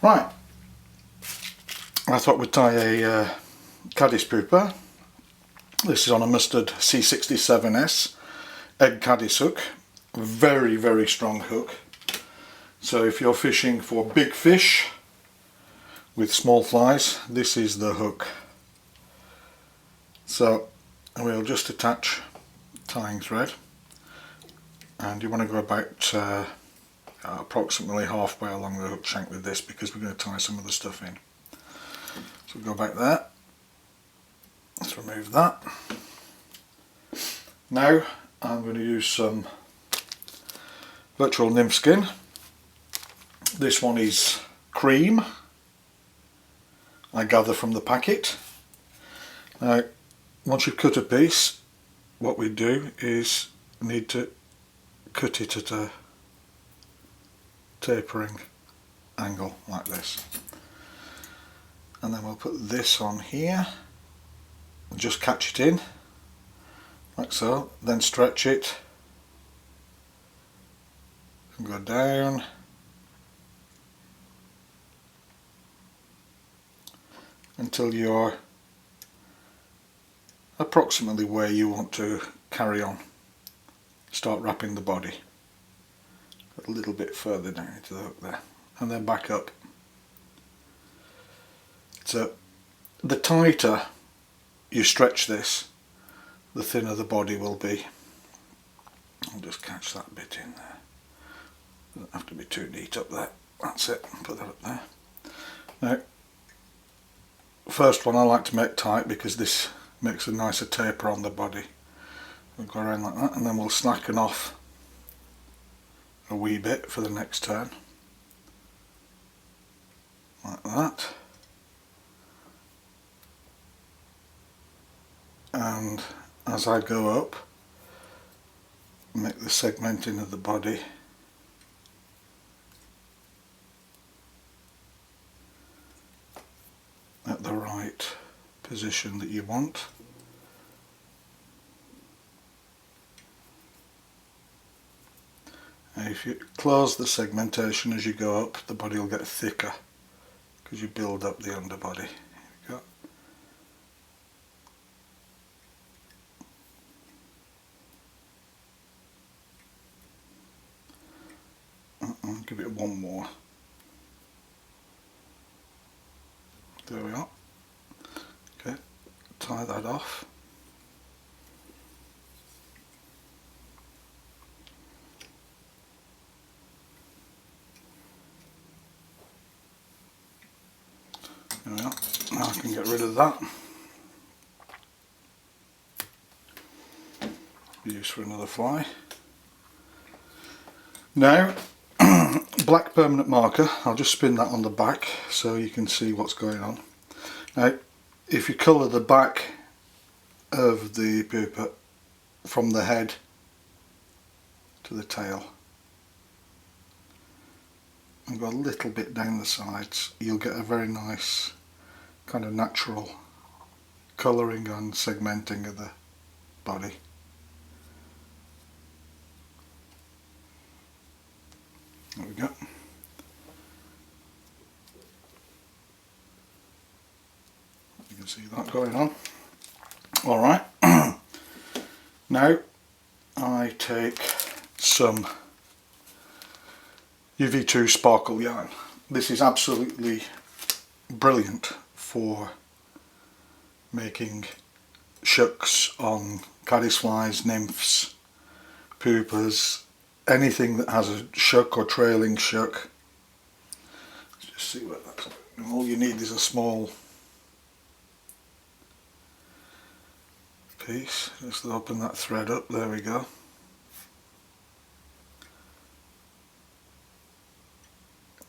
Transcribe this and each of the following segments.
Right, I thought we'd tie a Caddis Pupa. This is on a mustard C67S egg Caddis hook. Very, very strong hook. So if you're fishing for big fish with small flies, this is the hook. So we'll just attach tying thread, and you want to go about approximately halfway along the hook shank with this, because we're going to tie some of the stuff in. So we'll go back there. Let's remove that. Now I'm going to use some virtual nymph skin. This one is cream, I gather from the packet. Now once you've cut a piece, what we do is need to cut it at a tapering angle like this, and then we'll put this on here and just catch it in like so, then stretch it and go down until you're approximately where you want to carry on. Start wrapping the body a little bit further down into the hook there, and then back up. So the tighter you stretch this, the thinner the body will be. I'll just catch that bit in there. Doesn't have to be too neat up there. That's it, put that up there. Now, first one I like to make tight because this makes a nicer taper on the body. We'll go around like that, and then we'll slacken off a wee bit for the next turn. Like that. And as I go up, make the segmenting of the body at the right position that you want. And if you close the segmentation as you go up, the body will get thicker because you build up the underbody. Here we go. Give it one more. There we are. Okay, tie that off. There we are. Now I can get rid of that. Be used for another fly. Now, black permanent marker, I'll just spin that on the back so you can see what's going on. Now, if you colour the back of the pupa from the head to the tail and go a little bit down the sides, you'll get a very nice kind of natural colouring and segmenting of the body. There we go. You can see that going on. Alright, now I take some UV2 sparkle yarn. This is absolutely brilliant for making shucks on caddis flies, nymphs, pupas, anything that has a shuck or trailing shuck. Let's just see what that's like. All you need is a small piece. Just open that thread up, there we go.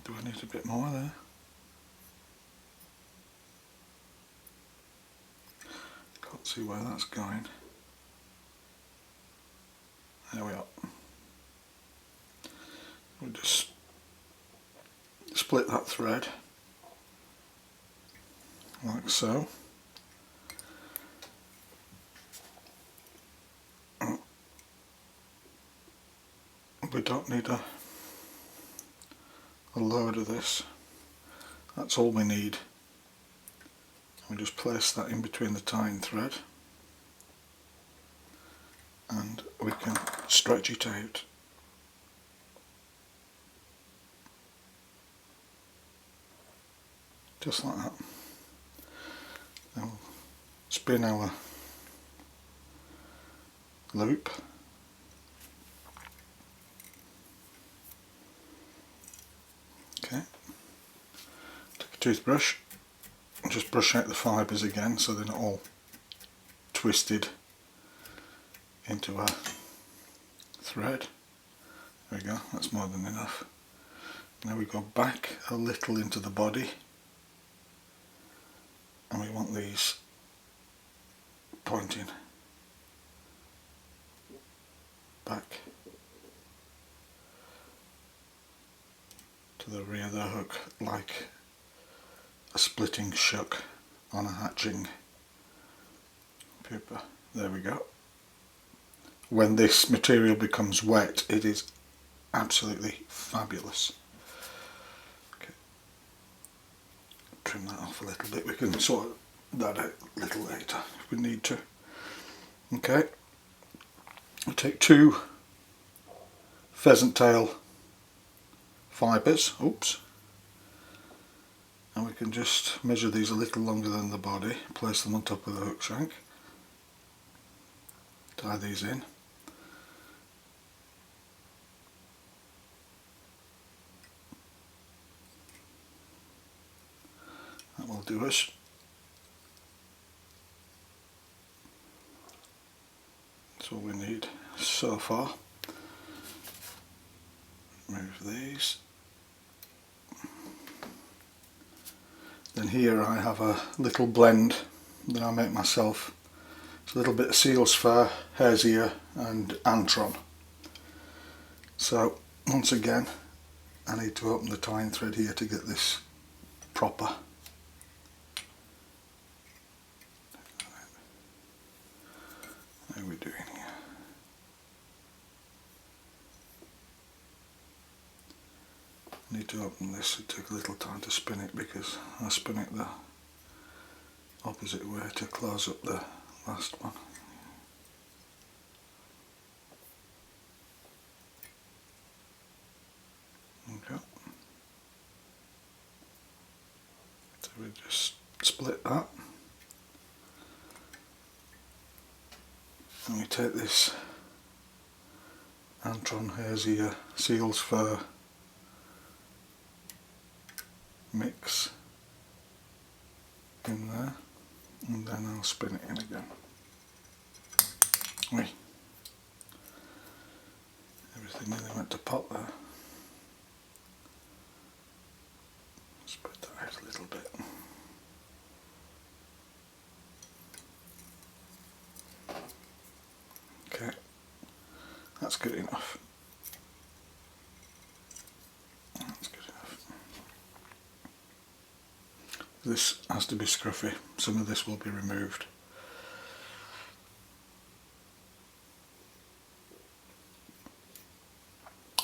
Do I need a bit more there? Can't see where that's going. There we are. We'll just split that thread like so. We don't need a load of this. That's all we need. We just place that in between the tying thread and we can stretch it out. Just like that. Then we'll spin our loop. Okay. Take a toothbrush and just brush out the fibres again so they're not all twisted into a thread. There we go, that's more than enough. Now we go back a little into the body and we want these pointing back to the rear of the hook like a splitting shuck on a hatching pupa. There we go. When this material becomes wet, it is absolutely fabulous. Okay. Trim that off a little bit. We can sort that out a little later if we need to. Okay. We'll take 2 pheasant tail fibres. Oops. And we can just measure these a little longer than the body. Place them on top of the hook shank. Tie these in. That will do us. That's all we need so far. Move these. Then here I have a little blend that I make myself. It's a little bit of seal's fur, hare's ear and antron. So once again I need to open the tying thread here to get this proper. How are we doing here? I need to open this. It took a little time to spin it because I spin it the opposite way to close up the last one. Okay. So we just split that. And we take this antron, hare's ear, seal's fur mix in there, and then I'll spin it in again. Wait. Everything nearly went to pot there. Spread that out a little bit. Okay, that's good enough. That's good enough. This has to be scruffy. Some of this will be removed.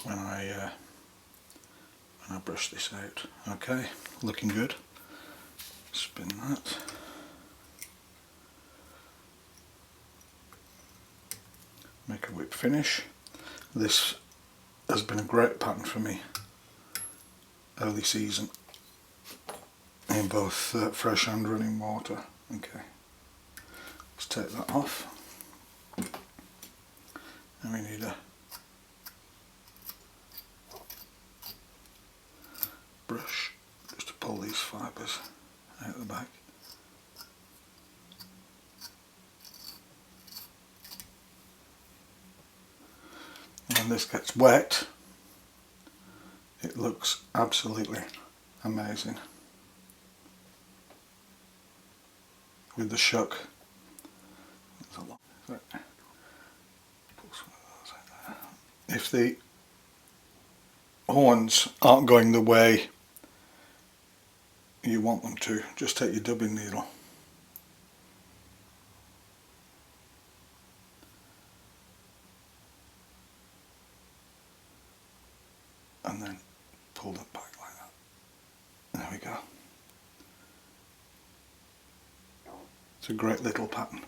When I brush this out. Okay, looking good. Spin that. Make a whip finish. This has been a great pattern for me early season in both fresh and running water. Okay, let's take that off. And we need a brush just to pull these fibres out the back. And when this gets wet, it looks absolutely amazing. With the shuck, if the horns aren't going the way you want them to, just take your dubbing needle and then pull them back like that. There we go. It's a great little pattern.